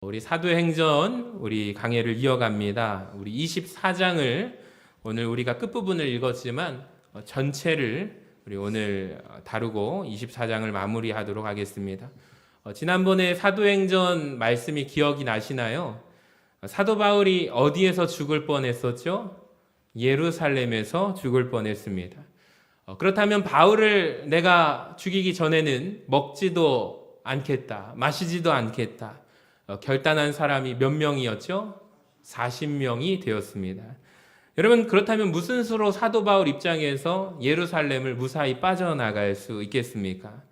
우리 사도행전 우리 강해를 이어갑니다. 우리 24장을 오늘 우리가 끝부분을 읽었지만 전체를 우리 오늘 다루고 24장을 마무리하도록 하겠습니다. 지난번에 사도행전 말씀이 기억이 나시나요? 사도 바울이 어디에서 죽을 뻔했었죠? 예루살렘에서 죽을 뻔했습니다. 그렇다면 바울을 내가 죽이기 전에는 먹지도 않겠다, 마시지도 않겠다 결단한 사람이 몇 명이었죠? 40명이 되었습니다. 여러분, 그렇다면 무슨 수로 사도 바울 입장에서 예루살렘을 무사히 빠져나갈 수 있겠습니까?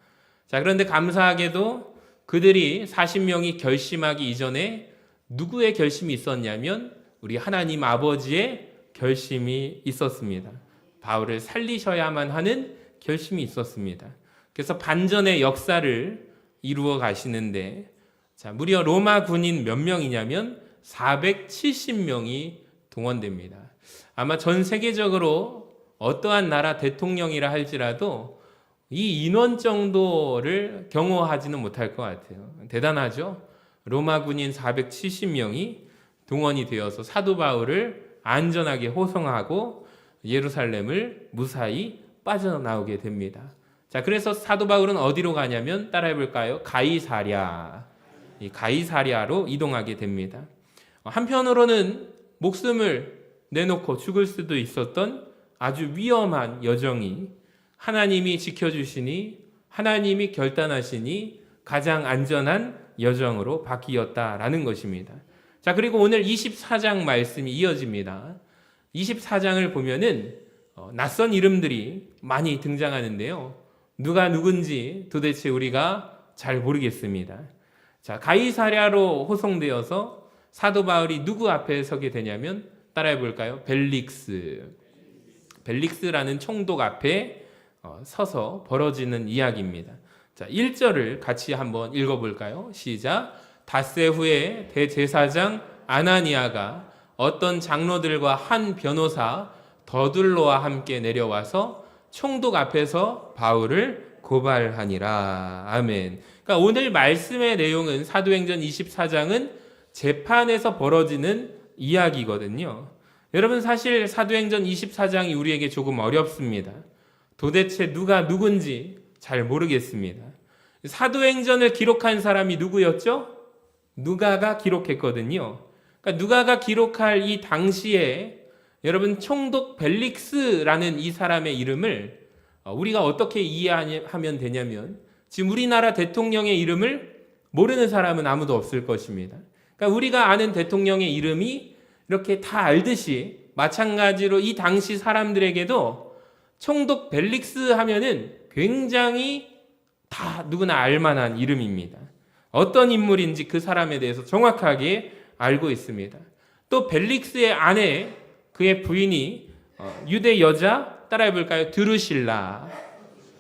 자, 그런데 감사하게도 그들이 40명이 결심하기 이전에 누구의 결심이 있었냐면 우리 하나님 아버지의 결심이 있었습니다. 바울을 살리셔야만 하는 결심이 있었습니다. 그래서 반전의 역사를 이루어 가시는데, 자, 무려 로마 군인 몇 명이냐면 470명이 동원됩니다. 아마 전 세계적으로 어떠한 나라 대통령이라 할지라도 이 인원 정도를 경호하지는 못할 것 같아요. 대단하죠? 로마 군인 470명이 동원이 되어서 사도 바울을 안전하게 호송하고 예루살렘을 무사히 빠져나오게 됩니다. 자, 그래서 사도 바울은 어디로 가냐면 따라해 볼까요? 가이사랴. 이 가이사랴로 이동하게 됩니다. 한편으로는 목숨을 내놓고 죽을 수도 있었던 아주 위험한 여정이 하나님이 지켜주시니, 하나님이 결단하시니 가장 안전한 여정으로 바뀌었다라는 것입니다. 자, 그리고 오늘 24장 말씀이 이어집니다. 24장을 보면은 낯선 이름들이 많이 등장하는데요. 누가 누군지 도대체 우리가 잘 모르겠습니다. 자, 가이사랴로 호송되어서 사도 바울이 누구 앞에 서게 되냐면 따라해 볼까요? 벨릭스라는 총독 앞에 서서 벌어지는 이야기입니다. 자, 1절을 같이 한번 읽어볼까요? 시작. 닷새 후에 대제사장 아나니아가 어떤 장로들과 한 변호사 더둘로와 함께 내려와서 총독 앞에서 바울을 고발하니라. 아멘. 그러니까 오늘 말씀의 내용은 사도행전 24장은 재판에서 벌어지는 이야기거든요. 여러분, 사실 사도행전 24장이 우리에게 조금 어렵습니다. 도대체 누가 누군지 잘 모르겠습니다. 사도행전을 기록한 사람이 누구였죠? 누가가 기록했거든요. 그러니까 누가가 기록할 이 당시에 여러분, 총독 벨릭스라는 이 사람의 이름을 우리가 어떻게 이해하면 되냐면 지금 우리나라 대통령의 이름을 모르는 사람은 아무도 없을 것입니다. 그러니까 우리가 아는 대통령의 이름이 이렇게 다 알듯이 마찬가지로 이 당시 사람들에게도 총독 벨릭스 하면은 굉장히 다 누구나 알만한 이름입니다. 어떤 인물인지 그 사람에 대해서 정확하게 알고 있습니다. 또 벨릭스의 아내, 그의 부인이 유대 여자, 따라해 볼까요?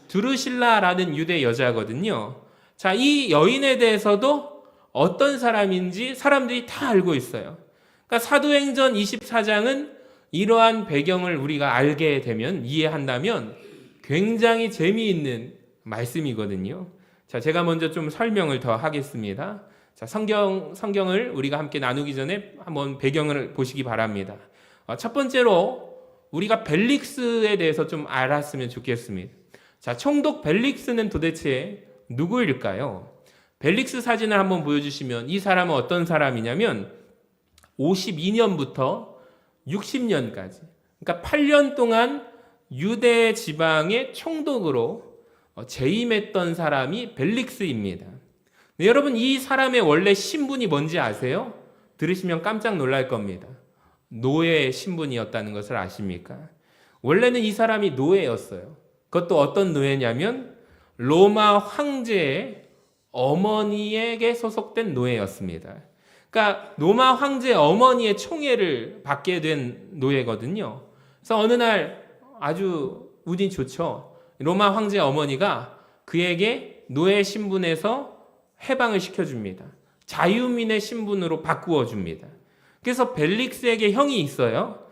드루실라라는 유대 여자거든요. 자, 이 여인에 대해서도 어떤 사람인지 사람들이 다 알고 있어요. 그러니까 사도행전 24장은 이러한 배경을 우리가 알게 되면, 이해한다면 굉장히 재미있는 말씀이거든요. 자, 제가 먼저 좀 설명을 더 하겠습니다. 자, 성경을 우리가 함께 나누기 전에 한번 배경을 보시기 바랍니다. 첫 번째로 우리가 벨릭스에 대해서 좀 알았으면 좋겠습니다. 자, 총독 벨릭스는 도대체 누구일까요? 벨릭스 사진을 한번 보여주시면 이 사람은 어떤 사람이냐면 52년부터 60년까지, 그러니까 8년 동안 유대 지방의 총독으로 재임했던 사람이 벨릭스입니다. 네, 여러분, 이 사람의 원래 신분이 뭔지 아세요? 들으시면 깜짝 놀랄 겁니다. 노예 신분이었다는 것을 아십니까? 원래는 이 사람이 노예였어요. 그것도 어떤 노예냐면 로마 황제의 어머니에게 소속된 노예였습니다. 그러니까 로마 황제의 어머니의 총애를 받게 된 노예거든요. 그래서 어느 날 아주 운이 좋죠. 로마 황제의 어머니가 그에게 노예 신분에서 해방을 시켜줍니다. 자유민의 신분으로 바꾸어 줍니다. 그래서 벨릭스에게 형이 있어요.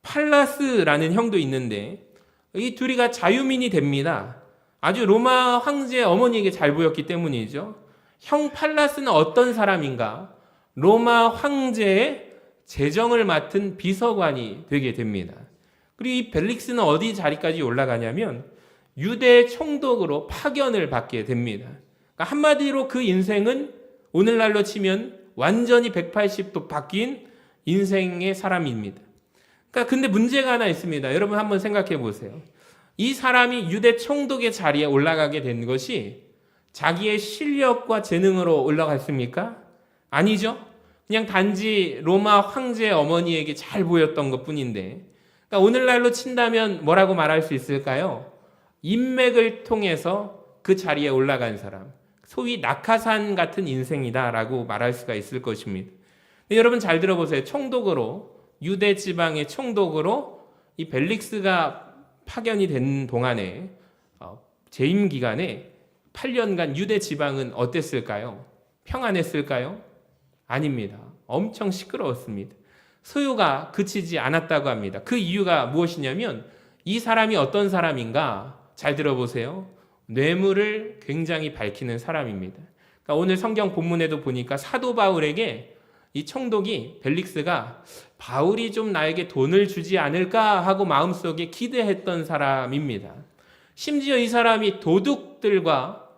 팔라스라는 형도 있는데 이 둘이가 자유민이 됩니다. 아주 로마 황제의 어머니에게 잘 보였기 때문이죠. 형 팔라스는 어떤 사람인가? 로마 황제의 재정을 맡은 비서관이 되게 됩니다. 그리고 이 벨릭스는 어디 자리까지 올라가냐면 유대 총독으로 파견을 받게 됩니다. 그러니까 한마디로 그 인생은 오늘날로 치면 완전히 180도 바뀐 인생의 사람입니다. 그러니까 근데 문제가 하나 있습니다. 여러분 한번 생각해 보세요. 이 사람이 유대 총독의 자리에 올라가게 된 것이 자기의 실력과 재능으로 올라갔습니까? 아니죠. 그냥 단지 로마 황제 어머니에게 잘 보였던 것뿐인데, 그러니까 오늘날로 친다면 뭐라고 말할 수 있을까요? 인맥을 통해서 그 자리에 올라간 사람, 소위 낙하산 같은 인생이다라고 말할 수가 있을 것입니다. 여러분 잘 들어보세요. 총독으로, 유대 지방의 총독으로 이 벨릭스가 파견이 된 동안에 재임 기간에 8년간 유대 지방은 어땠을까요? 평안했을까요? 아닙니다. 엄청 시끄러웠습니다. 소요가 그치지 않았다고 합니다. 그 이유가 무엇이냐면 이 사람이 어떤 사람인가? 잘 들어보세요. 뇌물을 굉장히 밝히는 사람입니다. 그러니까 오늘 성경 본문에도 보니까 사도 바울에게 이 총독이 벨릭스가 바울이 좀 나에게 돈을 주지 않을까 하고 마음속에 기대했던 사람입니다. 심지어 이 사람이 도둑들과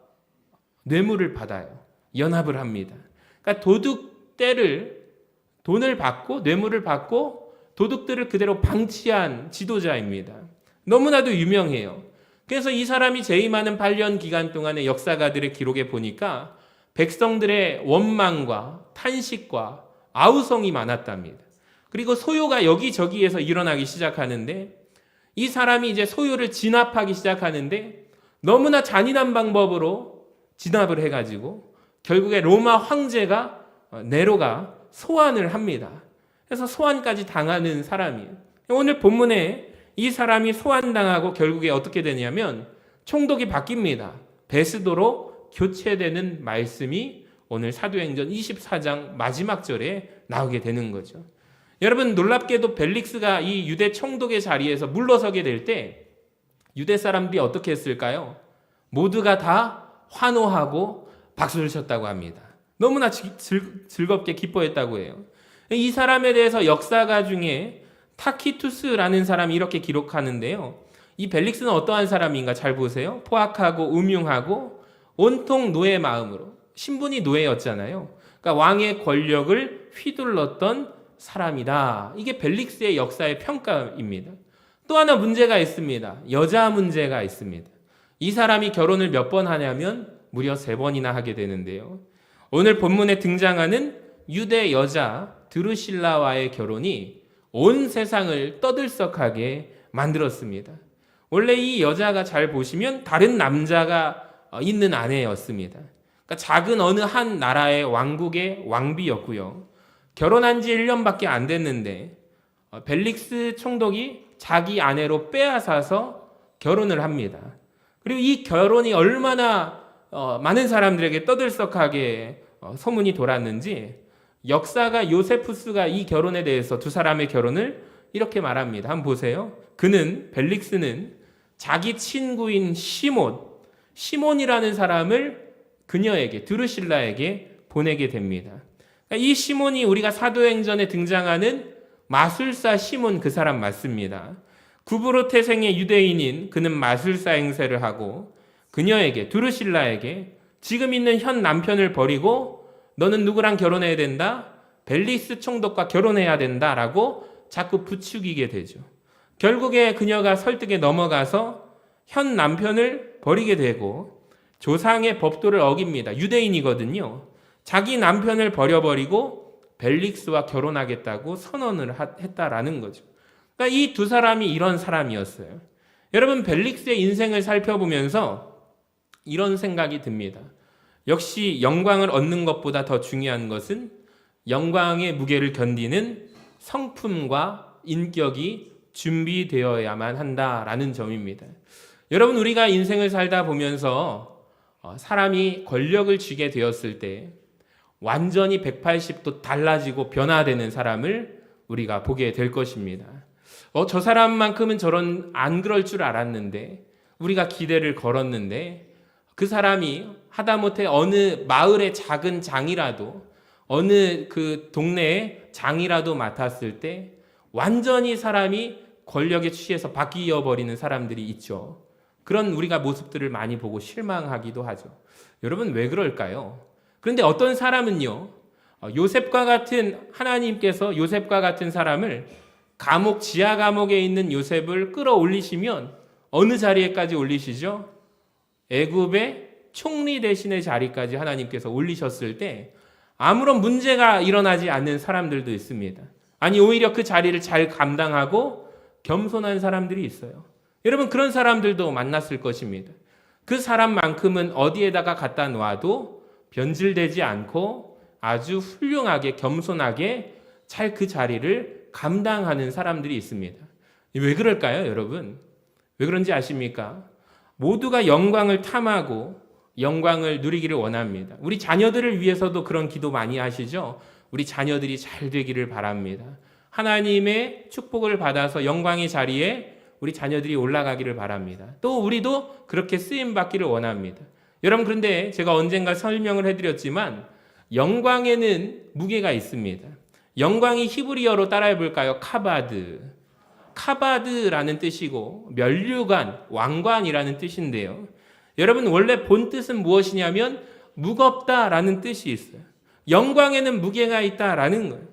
뇌물을 받아요. 연합을 합니다. 그러니까 도둑떼를 돈을 받고 뇌물을 받고 도둑들을 그대로 방치한 지도자입니다. 너무나도 유명해요. 그래서 이 사람이 재임하는 8년 기간 동안의 역사가들의 기록에 보니까 백성들의 원망과 탄식과 아우성이 많았답니다. 그리고 소요가 여기저기에서 일어나기 시작하는데 이 사람이 이제 소요를 진압하기 시작하는데 너무나 잔인한 방법으로 진압을 해가지고 결국에 로마 황제가 네로가 소환을 합니다. 그래서 소환까지 당하는 사람이에요. 오늘 본문에 이 사람이 소환당하고 결국에 어떻게 되냐면 총독이 바뀝니다. 베스도로 교체되는 말씀이 오늘 사도행전 24장 마지막 절에 나오게 되는 거죠. 여러분 놀랍게도 벨릭스가 이 유대 총독의 자리에서 물러서게 될 때 유대 사람들이 어떻게 했을까요? 모두가 다 환호하고 박수를 쳤다고 합니다. 너무나 즐겁게 기뻐했다고 해요. 이 사람에 대해서 역사가 중에 타키투스라는 사람이 이렇게 기록하는데요. 이 벨릭스는 어떠한 사람인가 잘 보세요. 포악하고 음흉하고 온통 노예 마음으로, 신분이 노예였잖아요. 그러니까 왕의 권력을 휘둘렀던 사람이다. 이게 벨릭스의 역사의 평가입니다. 또 하나 문제가 있습니다. 여자 문제가 있습니다. 이 사람이 결혼을 몇 번 하냐면 무려 3번이나 하게 되는데요. 오늘 본문에 등장하는 유대 여자 드루실라와의 결혼이 온 세상을 떠들썩하게 만들었습니다. 원래 이 여자가 잘 보시면 다른 남자가 있는 아내였습니다. 그러니까 작은 어느 한 나라의 왕국의 왕비였고요. 결혼한 지 1년밖에 안 됐는데 벨릭스 총독이 자기 아내로 빼앗아서 결혼을 합니다. 그리고 이 결혼이 얼마나 많은 사람들에게 떠들썩하게 소문이 돌았는지 역사가 요세푸스가 이 결혼에 대해서 두 사람의 결혼을 이렇게 말합니다. 한번 보세요. 벨릭스는 자기 친구인 시몬이라는 사람을 그녀에게, 드루실라에게 보내게 됩니다. 이 시몬이 우리가 사도행전에 등장하는 마술사 시몬 그 사람 맞습니다. 구브로 태생의 유대인인 그는 마술사 행세를 하고 그녀에게, 드루실라에게 지금 있는 현 남편을 버리고 너는 누구랑 결혼해야 된다? 벨릭스 총독과 결혼해야 된다라고 자꾸 부추기게 되죠. 결국에 그녀가 설득에 넘어가서 현 남편을 버리게 되고 조상의 법도를 어깁니다. 유대인이거든요. 자기 남편을 버려버리고 벨릭스와 결혼하겠다고 선언을 했다라는 거죠. 그러니까 이 두 사람이 이런 사람이었어요. 여러분 벨릭스의 인생을 살펴보면서 이런 생각이 듭니다. 역시 영광을 얻는 것보다 더 중요한 것은 영광의 무게를 견디는 성품과 인격이 준비되어야만 한다라는 점입니다. 여러분 우리가 인생을 살다 보면서 사람이 권력을 쥐게 되었을 때 완전히 180도 달라지고 변화되는 사람을 우리가 보게 될 것입니다. 저 사람만큼은 안 그럴 줄 알았는데 우리가 기대를 걸었는데 그 사람이 하다못해 어느 마을의 작은 장이라도 어느 그 동네에 장이라도 맡았을 때 완전히 사람이 권력에 취해서 바뀌어 버리는 사람들이 있죠. 그런 우리가 모습들을 많이 보고 실망하기도 하죠. 여러분 왜 그럴까요? 그런데 어떤 사람은요, 요셉과 같은 하나님께서 요셉과 같은 사람을 감옥 지하 감옥에 있는 요셉을 끌어올리시면 어느 자리에까지 올리시죠? 애굽의 총리 대신의 자리까지 하나님께서 올리셨을 때 아무런 문제가 일어나지 않는 사람들도 있습니다. 아니 오히려 그 자리를 잘 감당하고 겸손한 사람들이 있어요. 여러분 그런 사람들도 만났을 것입니다. 그 사람만큼은 어디에다가 갖다 놔도 변질되지 않고 아주 훌륭하게 겸손하게 잘 그 자리를 감당하는 사람들이 있습니다. 왜 그럴까요, 여러분? 왜 그런지 아십니까? 모두가 영광을 탐하고 영광을 누리기를 원합니다. 우리 자녀들을 위해서도 그런 기도 많이 하시죠? 우리 자녀들이 잘 되기를 바랍니다. 하나님의 축복을 받아서 영광의 자리에 우리 자녀들이 올라가기를 바랍니다. 또 우리도 그렇게 쓰임받기를 원합니다. 여러분 그런데 제가 언젠가 설명을 해드렸지만 영광에는 무게가 있습니다. 영광이 히브리어로 따라해 볼까요? 카바드. 카바드라는 뜻이고 면류관, 왕관이라는 뜻인데요. 여러분 원래 본 뜻은 무엇이냐면 무겁다라는 뜻이 있어요. 영광에는 무게가 있다라는 거예요.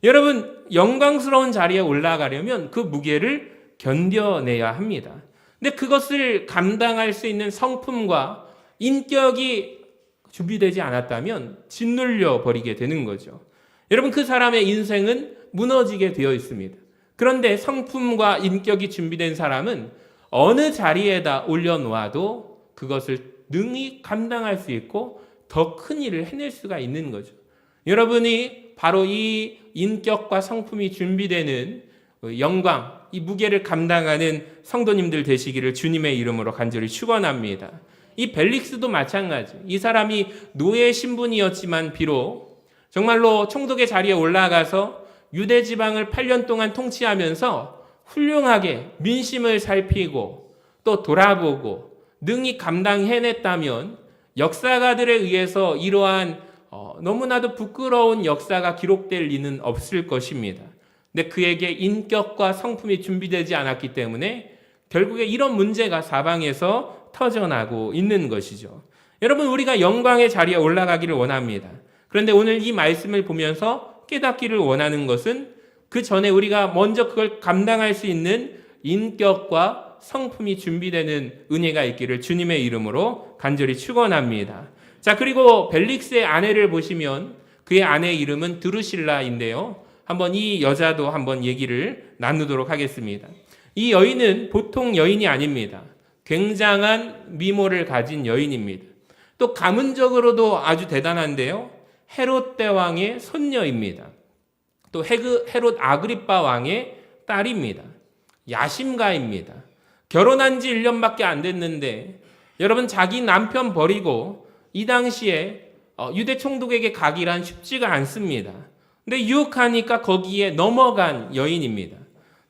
여러분 영광스러운 자리에 올라가려면 그 무게를 견뎌내야 합니다. 근데 그것을 감당할 수 있는 성품과 인격이 준비되지 않았다면 짓눌려 버리게 되는 거죠. 여러분 그 사람의 인생은 무너지게 되어 있습니다. 그런데 성품과 인격이 준비된 사람은 어느 자리에다 올려놓아도 그것을 능히 감당할 수 있고 더 큰 일을 해낼 수가 있는 거죠. 여러분이 바로 이 인격과 성품이 준비되는 영광, 이 무게를 감당하는 성도님들 되시기를 주님의 이름으로 간절히 축원합니다. 이 벨릭스도 마찬가지. 이 사람이 노예 신분이었지만 비록 정말로 총독의 자리에 올라가서 유대 지방을 8년 동안 통치하면서 훌륭하게 민심을 살피고 또 돌아보고 능히 감당해냈다면 역사가들에 의해서 이러한 너무나도 부끄러운 역사가 기록될 리는 없을 것입니다. 근데 그에게 인격과 성품이 준비되지 않았기 때문에 결국에 이런 문제가 사방에서 터져나고 있는 것이죠. 여러분 우리가 영광의 자리에 올라가기를 원합니다. 그런데 오늘 이 말씀을 보면서 깨닫기를 원하는 것은 그 전에 우리가 먼저 그걸 감당할 수 있는 인격과 성품이 준비되는 은혜가 있기를 주님의 이름으로 간절히 축원합니다. 자, 그리고 벨릭스의 아내를 보시면 그의 아내의 이름은 드루실라인데요. 한번 이 여자도 한번 얘기를 나누도록 하겠습니다. 이 여인은 보통 여인이 아닙니다. 굉장한 미모를 가진 여인입니다. 또 가문적으로도 아주 대단한데요. 헤롯 대왕의 손녀입니다. 또 헤롯 아그리빠 왕의 딸입니다. 야심가입니다. 결혼한 지 1년밖에 안 됐는데 여러분 자기 남편 버리고 이 당시에 유대 총독에게 가기란 쉽지가 않습니다. 근데 유혹하니까 거기에 넘어간 여인입니다.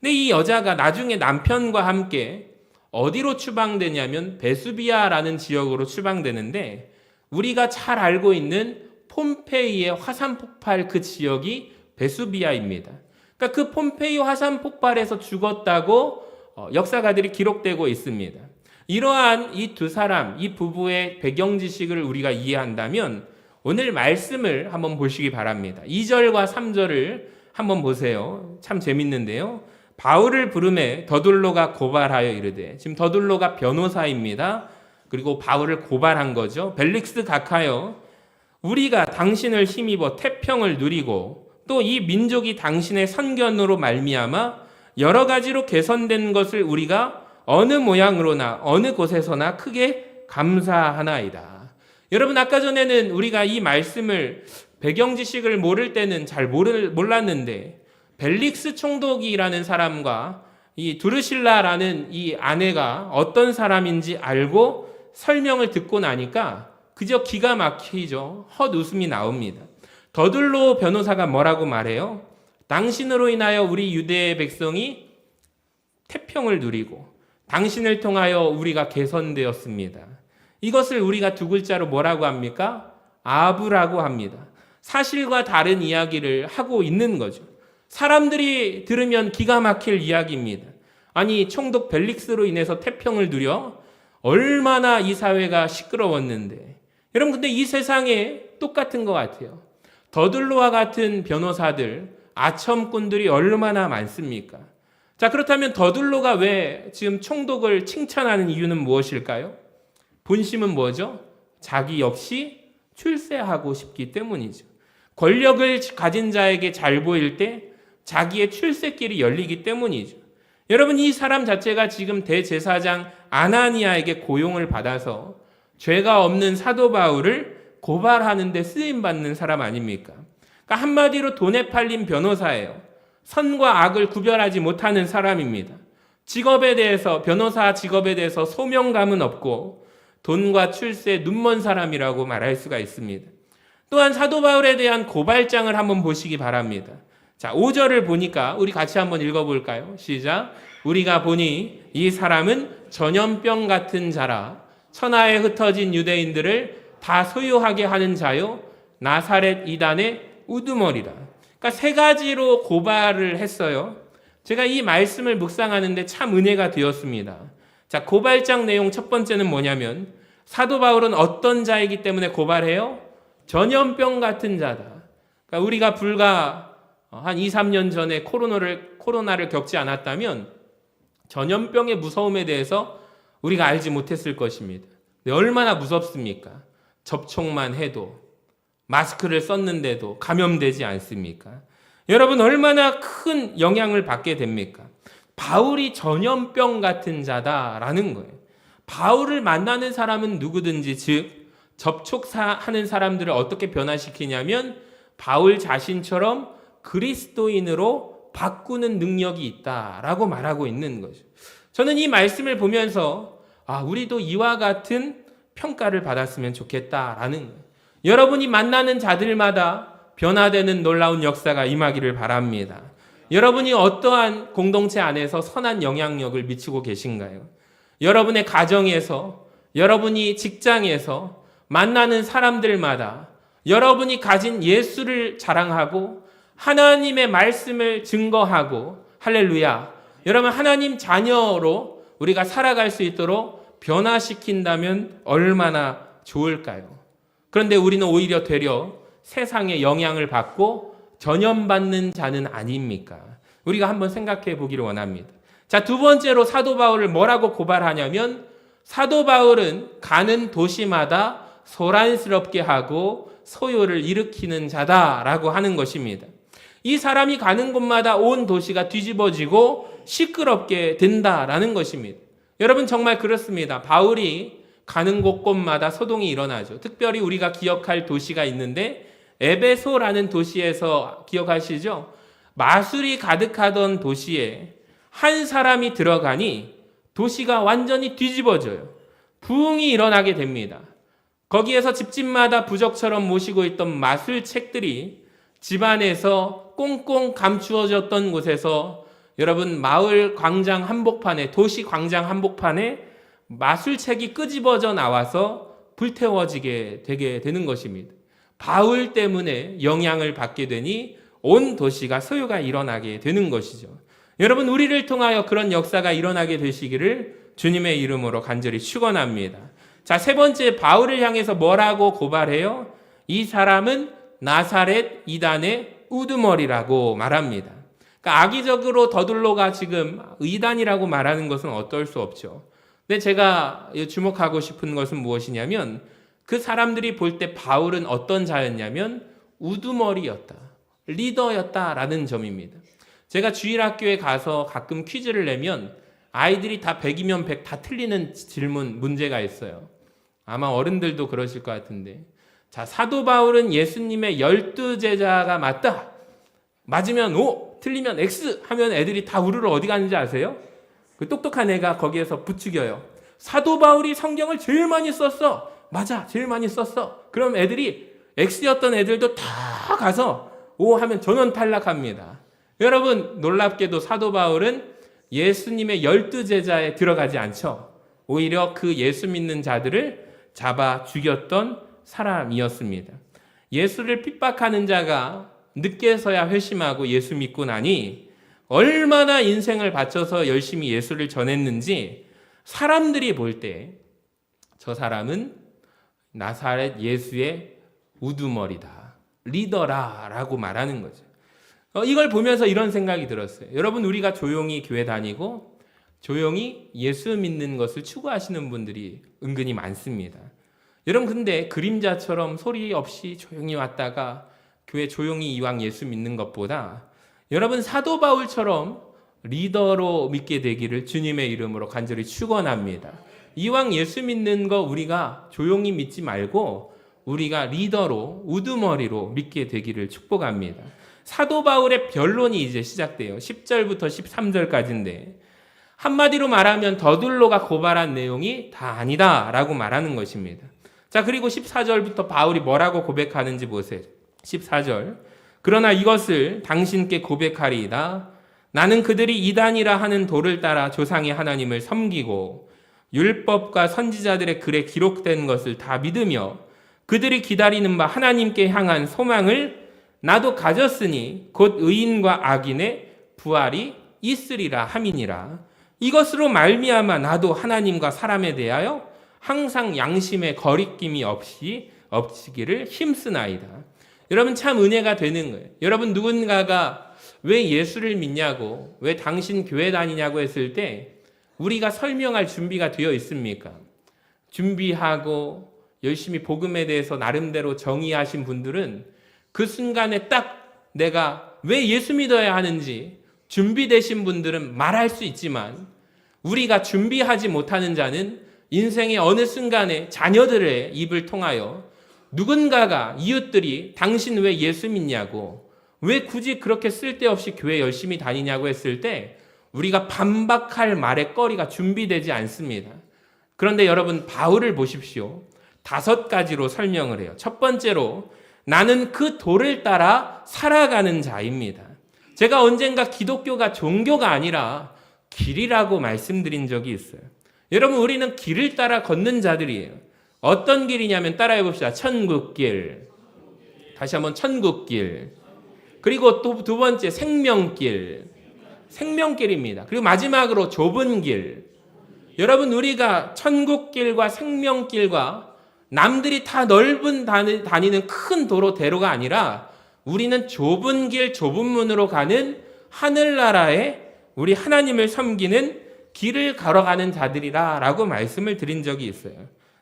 근데 이 여자가 나중에 남편과 함께 어디로 추방되냐면 베수비아라는 지역으로 추방되는데 우리가 잘 알고 있는 폼페이의 화산 폭발 그 지역이 베수비아입니다. 그러니까 그 폼페이 화산 폭발에서 죽었다고 역사가들이 기록되고 있습니다. 이러한 이 두 사람, 이 부부의 배경 지식을 우리가 이해한다면 오늘 말씀을 한번 보시기 바랍니다. 2절과 3절을 한번 보세요. 참 재밌는데요. 바울을 부르매 더둘로가 고발하여 이르되, 지금 더둘로가 변호사입니다. 그리고 바울을 고발한 거죠. 벨릭스 각하여 우리가 당신을 힘입어 태평을 누리고 또 이 민족이 당신의 선견으로 말미암아 여러 가지로 개선된 것을 우리가 어느 모양으로나 어느 곳에서나 크게 감사하나이다. 여러분 아까 전에는 우리가 이 말씀을 배경 지식을 모를 때는 잘 몰랐는데 벨릭스 총독이라는 사람과 이 두르실라라는 이 아내가 어떤 사람인지 알고 설명을 듣고 나니까 그저 기가 막히죠. 헛웃음이 나옵니다. 더둘로 변호사가 뭐라고 말해요? 당신으로 인하여 우리 유대의 백성이 태평을 누리고 당신을 통하여 우리가 개선되었습니다. 이것을 우리가 두 글자로 뭐라고 합니까? 아부라고 합니다. 사실과 다른 이야기를 하고 있는 거죠. 사람들이 들으면 기가 막힐 이야기입니다. 아니, 총독 벨릭스로 인해서 태평을 누려 얼마나 이 사회가 시끄러웠는데. 여러분, 근데 이 세상에 똑같은 것 같아요. 더들로와 같은 변호사들, 아첨꾼들이 얼마나 많습니까? 자, 그렇다면 더들로가 왜 지금 총독을 칭찬하는 이유는 무엇일까요? 본심은 뭐죠? 자기 역시 출세하고 싶기 때문이죠. 권력을 가진 자에게 잘 보일 때 자기의 출세길이 열리기 때문이죠. 여러분, 이 사람 자체가 지금 대제사장 아나니아에게 고용을 받아서 죄가 없는 사도 바울을 고발하는 데 쓰임받는 사람 아닙니까? 그러니까 한마디로 돈에 팔린 변호사예요. 선과 악을 구별하지 못하는 사람입니다. 직업에 대해서, 변호사 직업에 대해서 소명감은 없고 돈과 출세에 눈먼 사람이라고 말할 수가 있습니다. 또한 사도 바울에 대한 고발장을 한번 보시기 바랍니다. 자, 5절을 보니까 우리 같이 한번 읽어볼까요? 시작. 우리가 보니 이 사람은 전염병 같은 자라 천하에 흩어진 유대인들을 다 소유하게 하는 자요 나사렛 이단의 우두머리라. 그러니까 세 가지로 고발을 했어요. 제가 이 말씀을 묵상하는데 참 은혜가 되었습니다. 자, 고발장 내용 첫 번째는 뭐냐면 사도 바울은 어떤 자이기 때문에 고발해요? 전염병 같은 자다. 그러니까 우리가 불과 한 2, 3년 전에 코로나를 겪지 않았다면 전염병의 무서움에 대해서 우리가 알지 못했을 것입니다. 얼마나 무섭습니까? 접촉만 해도, 마스크를 썼는데도 감염되지 않습니까? 여러분, 얼마나 큰 영향을 받게 됩니까? 바울이 전염병 같은 자다라는 거예요. 바울을 만나는 사람은 누구든지, 즉 접촉하는 사람들을 어떻게 변화시키냐면 바울 자신처럼 그리스도인으로 바꾸는 능력이 있다라고 말하고 있는 거죠. 저는 이 말씀을 보면서 우리도 이와 같은 평가를 받았으면 좋겠다라는 거예요. 여러분이 만나는 자들마다 변화되는 놀라운 역사가 임하기를 바랍니다. 여러분이 어떠한 공동체 안에서 선한 영향력을 미치고 계신가요? 여러분의 가정에서, 여러분이 직장에서 만나는 사람들마다 여러분이 가진 예수를 자랑하고 하나님의 말씀을 증거하고, 할렐루야, 여러분 하나님 자녀로 우리가 살아갈 수 있도록 변화시킨다면 얼마나 좋을까요? 그런데 우리는 오히려 되려 세상의 영향을 받고 전염받는 자는 아닙니까? 우리가 한번 생각해 보기를 원합니다. 자, 두 번째로 사도 바울을 뭐라고 고발하냐면 사도 바울은 가는 도시마다 소란스럽게 하고 소요를 일으키는 자다라고 하는 것입니다. 이 사람이 가는 곳마다 온 도시가 뒤집어지고 시끄럽게 된다라는 것입니다. 여러분, 정말 그렇습니다. 바울이 가는 곳곳마다 소동이 일어나죠. 특별히 우리가 기억할 도시가 있는데 에베소라는 도시에서 기억하시죠? 마술이 가득하던 도시에 한 사람이 들어가니 도시가 완전히 뒤집어져요. 부흥이 일어나게 됩니다. 거기에서 집집마다 부적처럼 모시고 있던 마술책들이 집안에서 꽁꽁 감추어졌던 곳에서 여러분 마을 광장 한복판에, 도시 광장 한복판에 마술책이 끄집어져 나와서 불태워지게 되게 되는 것입니다. 바울 때문에 영향을 받게 되니 온 도시가 소요가 일어나게 되는 것이죠. 여러분, 우리를 통하여 그런 역사가 일어나게 되시기를 주님의 이름으로 간절히 축원합니다. 자, 세 번째, 바울을 향해서 뭐라고 고발해요? 이 사람은 나사렛 이단의 우두머리라고 말합니다. 그러니까 악의적으로 더들로가 지금 이단이라고 말하는 것은 어떨 수 없죠. 근데 제가 주목하고 싶은 것은 무엇이냐면 그 사람들이 볼 때 바울은 어떤 자였냐면 우두머리였다, 리더였다라는 점입니다. 제가 주일학교에 가서 가끔 퀴즈를 내면 아이들이 다 100이면 100 다 틀리는 질문, 문제가 있어요. 아마 어른들도 그러실 것 같은데, 자, 사도 바울은 예수님의 12제자가 맞다, 맞으면 O, 틀리면 X 하면 애들이 다 우르르 어디 가는지 아세요? 그 똑똑한 애가 거기에서 부추겨요. 사도 바울이 성경을 제일 많이 썼어. 맞아, 제일 많이 썼어. 그럼 애들이 X였던 애들도 다 가서 O 하면 전원 탈락합니다. 여러분, 놀랍게도 사도 바울은 예수님의 12제자에 들어가지 않죠. 오히려 그 예수 믿는 자들을 잡아 죽였던 사람이었습니다. 예수를 핍박하는 자가 늦게서야 회심하고 예수 믿고 나니 얼마나 인생을 바쳐서 열심히 예수를 전했는지 사람들이 볼 때 저 사람은 나사렛 예수의 우두머리다, 리더라 라고 말하는 거죠. 이걸 보면서 이런 생각이 들었어요. 여러분, 우리가 조용히 교회 다니고 조용히 예수 믿는 것을 추구하시는 분들이 은근히 많습니다. 여러분, 근데 그림자처럼 소리 없이 조용히 왔다가 교회 조용히 이왕 예수 믿는 것보다 여러분, 사도 바울처럼 리더로 믿게 되기를 주님의 이름으로 간절히 축원합니다. 이왕 예수 믿는 거 우리가 조용히 믿지 말고 우리가 리더로, 우두머리로 믿게 되기를 축복합니다. 사도 바울의 변론이 이제 시작돼요. 10절부터 13절까지인데 한마디로 말하면 더둘로가 고발한 내용이 다 아니다 라고 말하는 것입니다. 자, 그리고 14절부터 바울이 뭐라고 고백하는지 보세요. 14절. 그러나 이것을 당신께 고백하리이다. 나는 그들이 이단이라 하는 도를 따라 조상의 하나님을 섬기고 율법과 선지자들의 글에 기록된 것을 다 믿으며 그들이 기다리는 바 하나님께 향한 소망을 나도 가졌으니 곧 의인과 악인의 부활이 있으리라 함이니라. 이것으로 말미암아 나도 하나님과 사람에 대하여 항상 양심의 거리낌이 없이 없이기를 힘쓰나이다. 여러분, 참 은혜가 되는 거예요. 여러분, 누군가가 왜 예수를 믿냐고, 왜 당신 교회 다니냐고 했을 때 우리가 설명할 준비가 되어 있습니까? 준비하고 열심히 복음에 대해서 나름대로 정의하신 분들은 그 순간에 딱 내가 왜 예수 믿어야 하는지 준비되신 분들은 말할 수 있지만 우리가 준비하지 못하는 자는 인생의 어느 순간에 자녀들의 입을 통하여 누군가가, 이웃들이 당신 왜 예수 믿냐고, 왜 굳이 그렇게 쓸데없이 교회 열심히 다니냐고 했을 때 우리가 반박할 말의 거리가 준비되지 않습니다. 그런데 여러분, 바울을 보십시오. 5가지로 설명을 해요. 첫 번째로 나는 그 도를 따라 살아가는 자입니다. 제가 언젠가 기독교가 종교가 아니라 길이라고 말씀드린 적이 있어요. 여러분, 우리는 길을 따라 걷는 자들이에요. 어떤 길이냐면 따라해 봅시다. 천국길. 다시 한번 천국길. 그리고 또 두 번째 생명길. 생명길입니다. 그리고 마지막으로 좁은 길. 여러분, 우리가 천국길과 생명길과 남들이 다 넓은 다니는 큰 도로 대로가 아니라 우리는 좁은 길, 좁은 문으로 가는 하늘나라에 우리 하나님을 섬기는 길을 걸어가는 자들이라 라고 말씀을 드린 적이 있어요.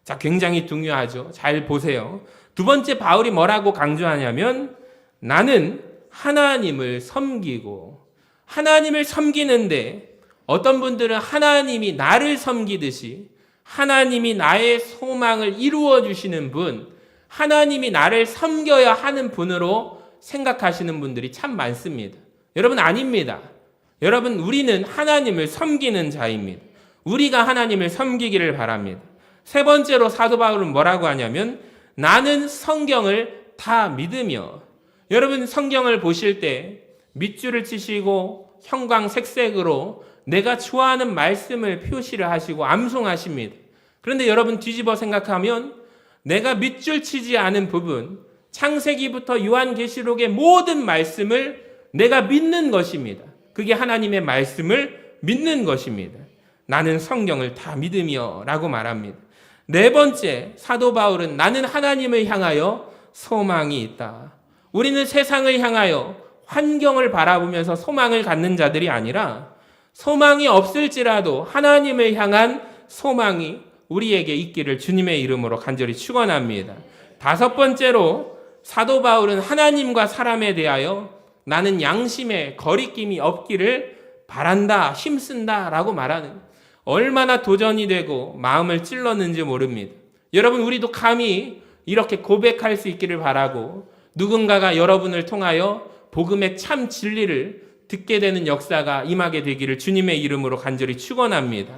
자, 굉장히 중요하죠. 잘 보세요. 두 번째, 바울이 뭐라고 강조하냐면 나는 하나님을 섬기고, 하나님을 섬기는데 어떤 분들은 하나님이 나를 섬기듯이 하나님이 나의 소망을 이루어 주시는 분, 하나님이 나를 섬겨야 하는 분으로 생각하시는 분들이 참 많습니다. 여러분, 아닙니다. 여러분, 우리는 하나님을 섬기는 자입니다. 우리가 하나님을 섬기기를 바랍니다. 세 번째로 사도 바울은 뭐라고 하냐면 나는 성경을 다 믿으며, 여러분, 성경을 보실 때 밑줄을 치시고 형광색색으로 내가 좋아하는 말씀을 표시를 하시고 암송하십니다. 그런데 여러분, 뒤집어 생각하면 내가 밑줄 치지 않은 부분, 창세기부터 요한계시록의 모든 말씀을 내가 믿는 것입니다. 그게 하나님의 말씀을 믿는 것입니다. 나는 성경을 다 믿으며 라고 말합니다. 네 번째, 사도 바울은 나는 하나님을 향하여 소망이 있다. 우리는 세상을 향하여 환경을 바라보면서 소망을 갖는 자들이 아니라 소망이 없을지라도 하나님을 향한 소망이 우리에게 있기를 주님의 이름으로 간절히 축원합니다. 다섯 번째로 사도 바울은 하나님과 사람에 대하여 나는 양심에 거리낌이 없기를 바란다, 힘쓴다 라고 말하는, 얼마나 도전이 되고 마음을 찔렀는지 모릅니다. 여러분, 우리도 감히 이렇게 고백할 수 있기를 바라고 누군가가 여러분을 통하여 복음의 참 진리를 듣게 되는 역사가 임하게 되기를 주님의 이름으로 간절히 축원합니다.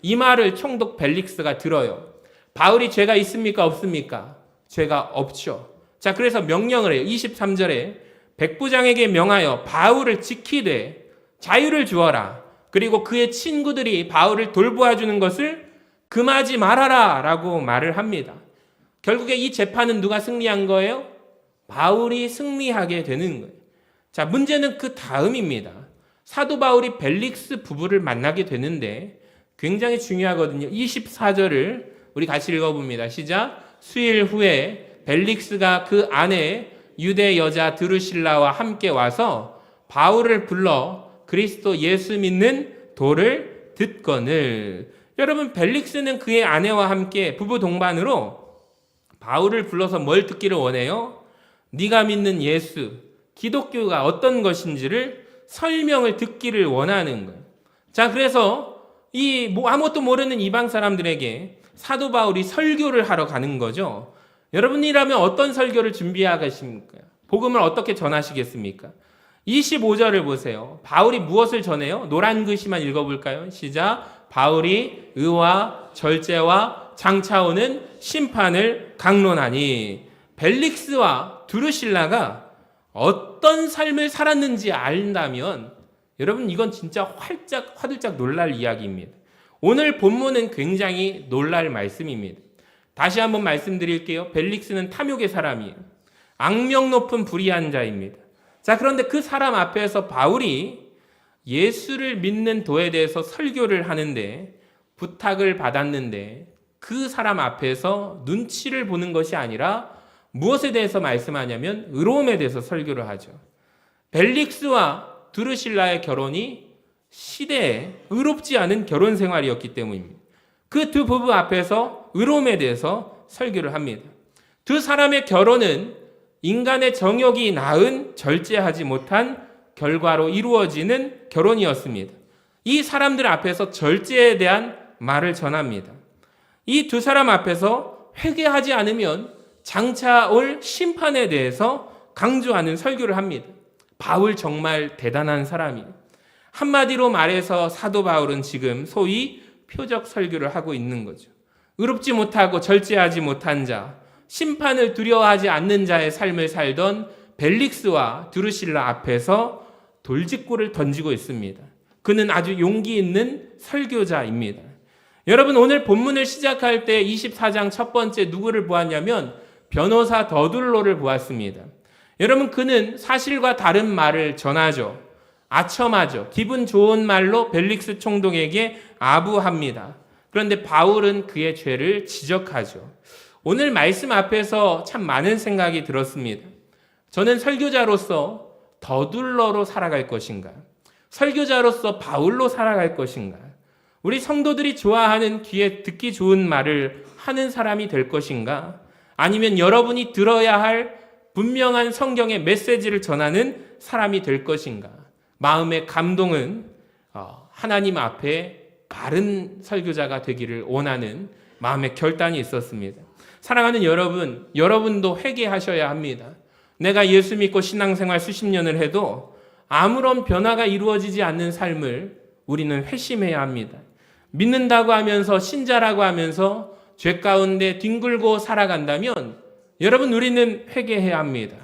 이 말을 총독 벨릭스가 들어요. 바울이 죄가 있습니까? 없습니까? 죄가 없죠. 자, 그래서 명령을 해요. 23절에 백부장에게 명하여 바울을 지키되 자유를 주어라. 그리고 그의 친구들이 바울을 돌보아주는 것을 금하지 말아라 라고 말을 합니다. 결국에 이 재판은 누가 승리한 거예요? 바울이 승리하게 되는 거예요. 자, 문제는 그 다음입니다. 사도 바울이 벨릭스 부부를 만나게 되는데 굉장히 중요하거든요. 24절을 우리 같이 읽어봅니다. 시작. 수일 후에 벨릭스가 그 아내 유대 여자 드루실라와 함께 와서 바울을 불러 그리스도 예수 믿는 도를 듣거늘. 여러분, 벨릭스는 그의 아내와 함께 부부 동반으로 바울을 불러서 뭘 듣기를 원해요? 네가 믿는 예수, 기독교가 어떤 것인지를 설명을 듣기를 원하는 거예요. 자, 그래서 아무것도 모르는 이방 사람들에게 사도 바울이 설교를 하러 가는 거죠. 여러분이라면 어떤 설교를 준비하겠습니까? 복음을 어떻게 전하시겠습니까? 25절을 보세요. 바울이 무엇을 전해요? 노란 글씨만 읽어볼까요? 시작. 바울이 의와 절제와 장차오는 심판을 강론하니. 벨릭스와 두루실라가 어떤 삶을 살았는지 안다면 여러분, 이건 진짜 화들짝 놀랄 이야기입니다. 오늘 본문은 굉장히 놀랄 말씀입니다. 다시 한번 말씀드릴게요. 벨릭스는 탐욕의 사람이에요. 악명 높은 불의한 자입니다. 자, 그런데 그 사람 앞에서 바울이 예수를 믿는 도에 대해서 설교를 하는데, 부탁을 받았는데 그 사람 앞에서 눈치를 보는 것이 아니라 무엇에 대해서 말씀하냐면 의로움에 대해서 설교를 하죠. 벨릭스와 드루실라의 결혼이 시대에 의롭지 않은 결혼 생활이었기 때문입니다. 그 두 부부 앞에서 의로움에 대해서 설교를 합니다. 두 사람의 결혼은 인간의 정욕이 낳은 절제하지 못한 결과로 이루어지는 결혼이었습니다. 이 사람들 앞에서 절제에 대한 말을 전합니다. 이 두 사람 앞에서 회개하지 않으면 장차 올 심판에 대해서 강조하는 설교를 합니다. 바울 정말 대단한 사람이에요. 한마디로 말해서 사도 바울은 지금 소위 표적 설교를 하고 있는 거죠. 의롭지 못하고 절제하지 못한 자, 심판을 두려워하지 않는 자의 삶을 살던 벨릭스와 드루실라 앞에서 돌직구를 던지고 있습니다. 그는 아주 용기 있는 설교자입니다. 여러분, 오늘 본문을 시작할 때 24장 첫 번째 누구를 보았냐면 변호사 더둘로를 보았습니다. 여러분, 그는 사실과 다른 말을 전하죠. 아첨하죠. 기분 좋은 말로 벨릭스 총독에게 아부합니다. 그런데 바울은 그의 죄를 지적하죠. 오늘 말씀 앞에서 참 많은 생각이 들었습니다. 저는 설교자로서 더둘러로 살아갈 것인가? 설교자로서 바울로 살아갈 것인가? 우리 성도들이 좋아하는 귀에 듣기 좋은 말을 하는 사람이 될 것인가? 아니면 여러분이 들어야 할 분명한 성경의 메시지를 전하는 사람이 될 것인가? 마음의 감동은 하나님 앞에 바른 설교자가 되기를 원하는 마음의 결단이 있었습니다. 사랑하는 여러분, 여러분도 회개하셔야 합니다. 내가 예수 믿고 신앙생활 수십 년을 해도 아무런 변화가 이루어지지 않는 삶을 우리는 회심해야 합니다. 믿는다고 하면서 신자라고 하면서 죄 가운데 뒹굴고 살아간다면 여러분, 우리는 회개해야 합니다.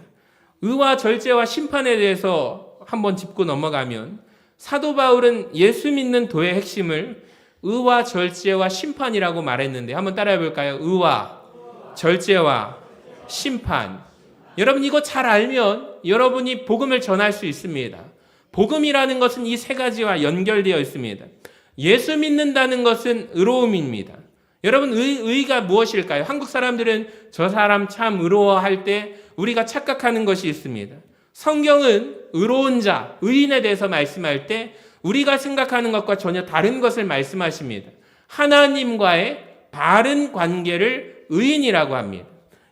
의와 절제와 심판에 대해서 한번 짚고 넘어가면 사도 바울은 예수 믿는 도의 핵심을 의와 절제와 심판이라고 말했는데 한번 따라해 볼까요? 의와 절제와 심판. 여러분, 이거 잘 알면 여러분이 복음을 전할 수 있습니다. 복음이라는 것은 이 세 가지와 연결되어 있습니다. 예수 믿는다는 것은 의로움입니다. 여러분, 의가 무엇일까요? 한국 사람들은 저 사람 참 의로워할 때 우리가 착각하는 것이 있습니다. 성경은 의로운 자, 의인에 대해서 말씀할 때 우리가 생각하는 것과 전혀 다른 것을 말씀하십니다. 하나님과의 바른 관계를 의인이라고 합니다.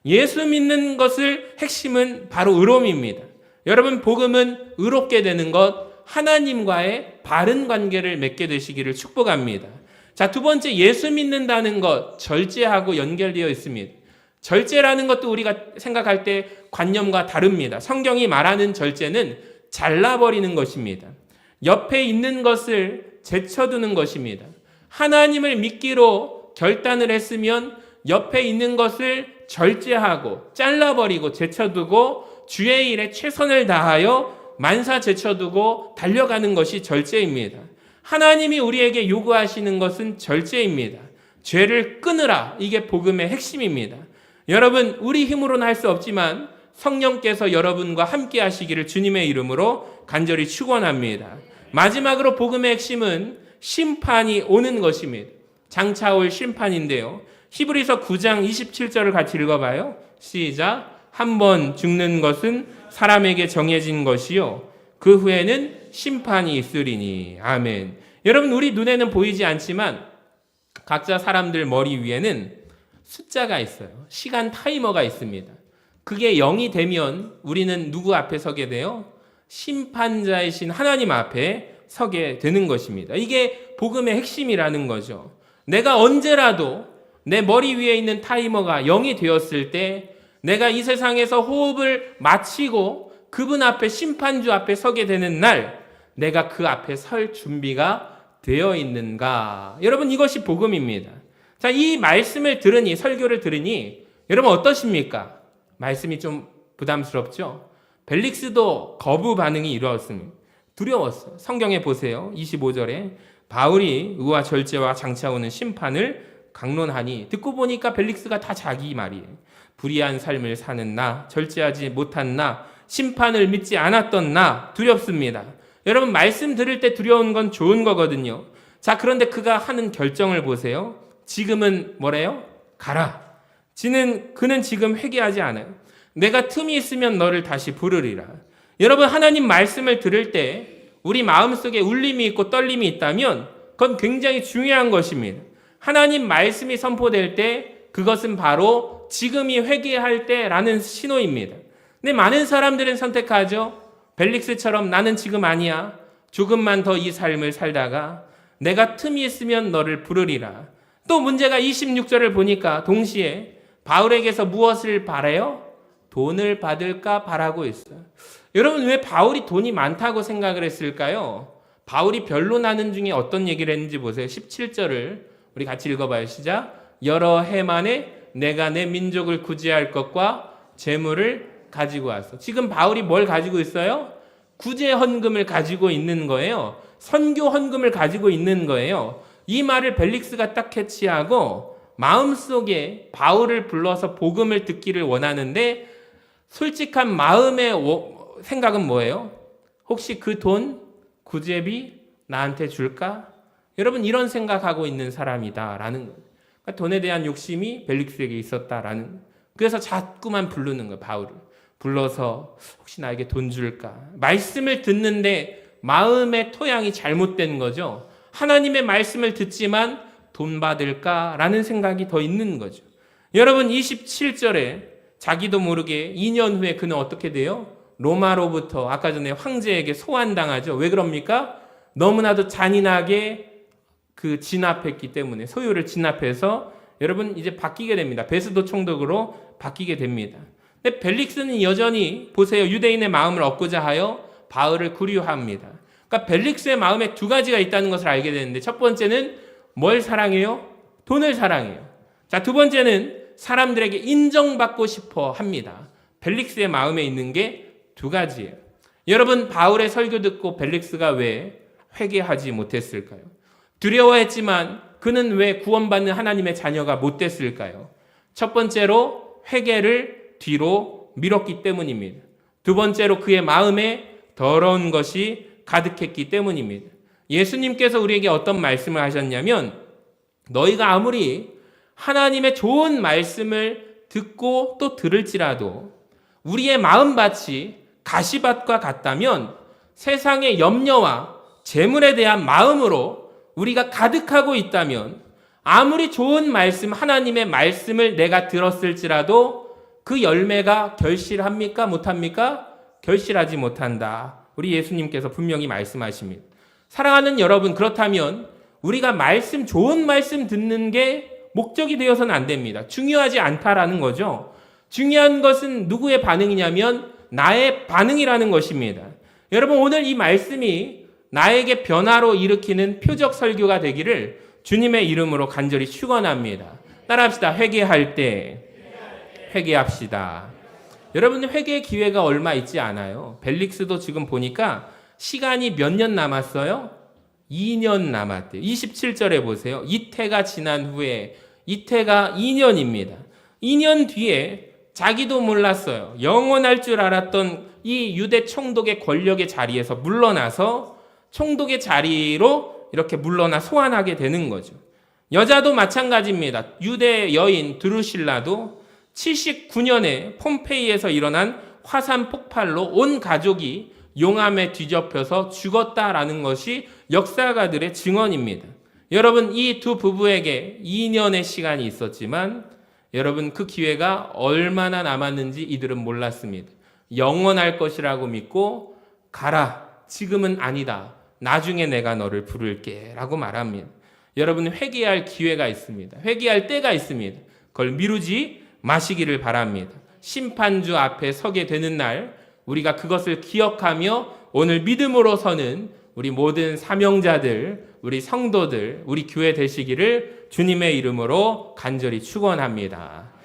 예수 믿는 것을 핵심은 바로 의로움입니다. 여러분, 복음은 의롭게 되는 것, 하나님과의 바른 관계를 맺게 되시기를 축복합니다. 자, 두 번째, 예수 믿는다는 것, 절제하고 연결되어 있습니다. 절제라는 것도 우리가 생각할 때 관념과 다릅니다. 성경이 말하는 절제는 잘라버리는 것입니다. 옆에 있는 것을 제쳐두는 것입니다. 하나님을 믿기로 결단을 했으면 옆에 있는 것을 절제하고 잘라버리고 제쳐두고 주의 일에 최선을 다하여 만사 제쳐두고 달려가는 것이 절제입니다. 하나님이 우리에게 요구하시는 것은 절제입니다. 죄를 끊으라. 이게 복음의 핵심입니다. 여러분, 우리 힘으로는 할 수 없지만 성령께서 여러분과 함께 하시기를 주님의 이름으로 간절히 축원합니다. 마지막으로 복음의 핵심은 심판이 오는 것입니다. 장차 올 심판인데요. 히브리서 9장 27절을 같이 읽어봐요. 시작. 한 번 죽는 것은 사람에게 정해진 것이요 그 후에는 심판이 있으리니. 아멘. 여러분, 우리 눈에는 보이지 않지만 각자 사람들 머리 위에는 숫자가 있어요. 시간 타이머가 있습니다. 그게 0이 되면 우리는 누구 앞에 서게 돼요? 심판자이신 하나님 앞에 서게 되는 것입니다. 이게 복음의 핵심이라는 거죠. 내가 언제라도 내 머리 위에 있는 타이머가 0이 되었을 때 내가 이 세상에서 호흡을 마치고 그분 앞에 심판주 앞에 서게 되는 날 내가 그 앞에 설 준비가 되어 있는가? 여러분, 이것이 복음입니다. 자, 이 말씀을 들으니, 설교를 들으니 여러분 어떠십니까? 말씀이 좀 부담스럽죠? 벨릭스도 거부 반응이 이루어졌습니다. 두려웠어요. 성경에 보세요. 25절에 바울이 의와 절제와 장차 오는 심판을 강론하니, 듣고 보니까 벨릭스가 다 자기 말이에요. 불의한 삶을 사는 나, 절제하지 못한 나, 심판을 믿지 않았던 나, 두렵습니다. 여러분, 말씀 들을 때 두려운 건 좋은 거거든요. 자, 그런데 그가 하는 결정을 보세요. 지금은 뭐래요? 가라. 그는 지금 회개하지 않아요. 내가 틈이 있으면 너를 다시 부르리라. 여러분, 하나님 말씀을 들을 때 우리 마음속에 울림이 있고 떨림이 있다면 그건 굉장히 중요한 것입니다. 하나님 말씀이 선포될 때 그것은 바로 지금이 회개할 때라는 신호입니다. 근데 많은 사람들은 선택하죠. 벨릭스처럼 나는 지금 아니야. 조금만 더 이 삶을 살다가 내가 틈이 있으면 너를 부르리라. 또 문제가 26절을 보니까 동시에 바울에게서 무엇을 바라요? 돈을 받을까 바라고 있어요. 여러분, 왜 바울이 돈이 많다고 생각을 했을까요? 바울이 변론하는 중에 어떤 얘기를 했는지 보세요. 17절을 우리 같이 읽어봐요. 시작. 여러 해 만에 내가 내 민족을 구제할 것과 재물을 가지고 왔어. 지금 바울이 뭘 가지고 있어요? 구제 헌금을 가지고 있는 거예요. 선교 헌금을 가지고 있는 거예요. 이 말을 벨릭스가 딱 캐치하고 마음속에 바울을 불러서 복음을 듣기를 원하는데, 솔직한 마음의 생각은 뭐예요? 혹시 그 돈, 구제비 나한테 줄까? 여러분, 이런 생각하고 있는 사람이다라는 거예요. 그러니까 돈에 대한 욕심이 벨릭스에게 있었다라는. 그래서 자꾸만 부르는 거예요. 바울을 불러서 혹시 나에게 돈 줄까? 말씀을 듣는데 마음의 토양이 잘못된 거죠. 하나님의 말씀을 듣지만 돈 받을까라는 생각이 더 있는 거죠. 여러분, 27절에 자기도 모르게 2년 후에 그는 어떻게 돼요? 로마로부터 아까 전에 황제에게 소환당하죠. 왜 그럽니까? 너무나도 잔인하게 진압했기 때문에, 소유를 진압해서 여러분 이제 바뀌게 됩니다. 베스도 총독으로 바뀌게 됩니다. 근데 벨릭스는 여전히 보세요. 유대인의 마음을 얻고자 하여 바울을 구류합니다. 그러니까 벨릭스의 마음에 두 가지가 있다는 것을 알게 되는데, 첫 번째는 뭘 사랑해요? 돈을 사랑해요. 자, 두 번째는 사람들에게 인정받고 싶어 합니다. 벨릭스의 마음에 있는 게 두 가지예요. 여러분, 바울의 설교 듣고 벨릭스가 왜 회개하지 못했을까요? 두려워했지만 그는 왜 구원받는 하나님의 자녀가 못 됐을까요? 첫 번째로 회개를 뒤로 미뤘기 때문입니다. 두 번째로 그의 마음에 더러운 것이 가득했기 때문입니다. 예수님께서 우리에게 어떤 말씀을 하셨냐면, 너희가 아무리 하나님의 좋은 말씀을 듣고 또 들을지라도 우리의 마음밭이 가시밭과 같다면 세상의 염려와 재물에 대한 마음으로 우리가 가득하고 있다면 아무리 좋은 말씀, 하나님의 말씀을 내가 들었을지라도 그 열매가 결실합니까? 못합니까? 결실하지 못한다. 우리 예수님께서 분명히 말씀하십니다. 사랑하는 여러분, 그렇다면 우리가 좋은 말씀 듣는 게 목적이 되어서는 안 됩니다. 중요하지 않다라는 거죠. 중요한 것은 누구의 반응이냐면 나의 반응이라는 것입니다. 여러분, 오늘 이 말씀이 나에게 변화로 일으키는 표적 설교가 되기를 주님의 이름으로 간절히 축원합니다. 따라합시다. 회개할 때 회개합시다. 여러분, 회개의 기회가 얼마 있지 않아요. 벨릭스도 지금 보니까 시간이 몇 년 남았어요? 2년 남았대요. 27절에 보세요. 이태가 지난 후에, 이태가 2년입니다. 2년 뒤에 자기도 몰랐어요. 영원할 줄 알았던 이 유대 총독의 권력의 자리에서 물러나서 총독의 자리로 이렇게 물러나 소환하게 되는 거죠. 여자도 마찬가지입니다. 유대 여인 드루실라도 79년에 폼페이에서 일어난 화산 폭발로 온 가족이 용암에 뒤덮여서 죽었다라는 것이 역사가들의 증언입니다. 여러분, 이 두 부부에게 2년의 시간이 있었지만 여러분, 그 기회가 얼마나 남았는지 이들은 몰랐습니다. 영원할 것이라고 믿고 가라, 지금은 아니다, 나중에 내가 너를 부를게 라고 말합니다. 여러분, 회개할 기회가 있습니다. 회개할 때가 있습니다. 그걸 미루지 마시기를 바랍니다. 심판주 앞에 서게 되는 날 우리가 그것을 기억하며 오늘 믿음으로 서는 우리 모든 사명자들, 우리 성도들, 우리 교회 되시기를 주님의 이름으로 간절히 축원합니다.